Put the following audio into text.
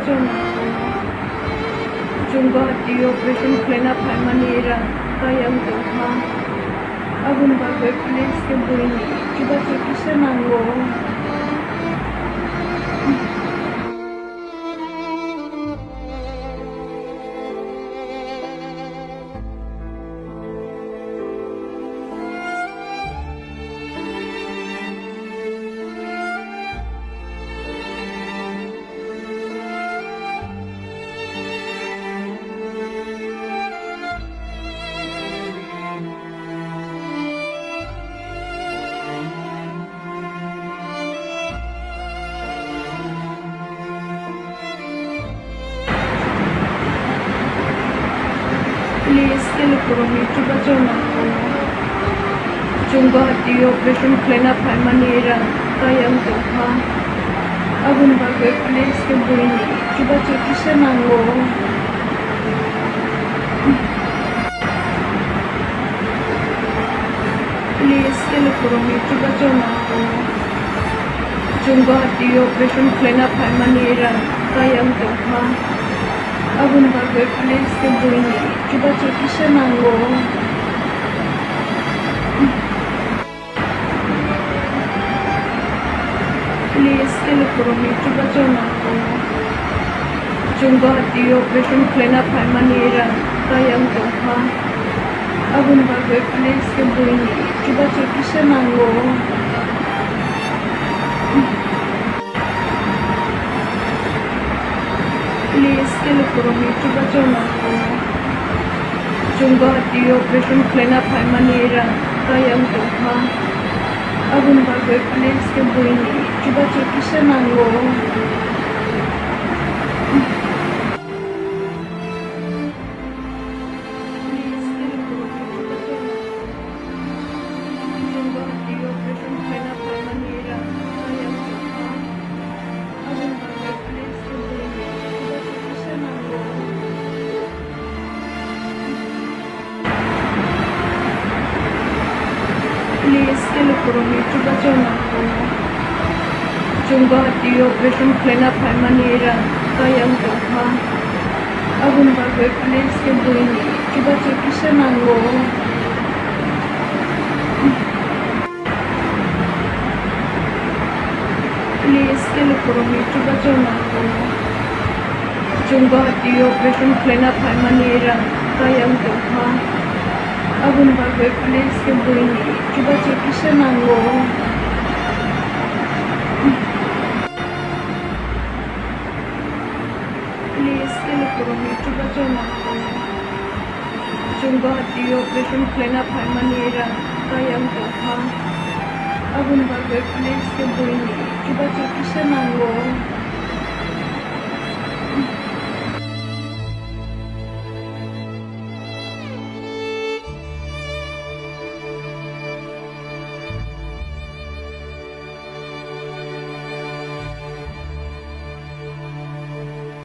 Jonathan Jumgahati Operation Cleanup Manera Kayang Tengha Agun Bagwe Police ke Buini Cuba Cekisya Nanggo Police ke Lukurumi Cuba Jonathan Jumgahati Operation Cleanup Manera Kayang Tengha Agun Bagwe Police ke Buini Cuba Cekisya Nanggo Police ke Lukurumi Cuba Jonathan Jumgahati Operation Cleanup Manera Kayang Tengha Agun Bagwe Police ke Buini Cuba Cekisya Nanggo Police ke Lukurumi Cuba Jonathan Jumgahati Operation Cleanup Manera Kayang Tengha Agun Bagwe Police ke Buini Cuba Cekisya Nanggo Police ke Lukurumi Cuba Jonathan Jumgahati Operation Cleanup Manera Kayang Tengha Agun Bagwe Police ke Buini Cuba Cekisya Nanggo Police ke Lukurumi Cuba Jonathan Jumgahati Operation Cleanup Manera Kayang Tengha Agun Bagwe Police ke Buini Cuba Cekisya Nanggo Police ke Lukurumi Cuba Jonathan Jumgahati Operation Cleanup Manera Kayang Tengha Agun Bagwe Police ke Buini Cuba Cekisya Nanggo Police ke Lukurumi Cuba Jonathan Jumgahati Operation Cleanup Manera Kayang Tengha Agun Bagwe Police ke Buini Cuba Cekisya Nanggo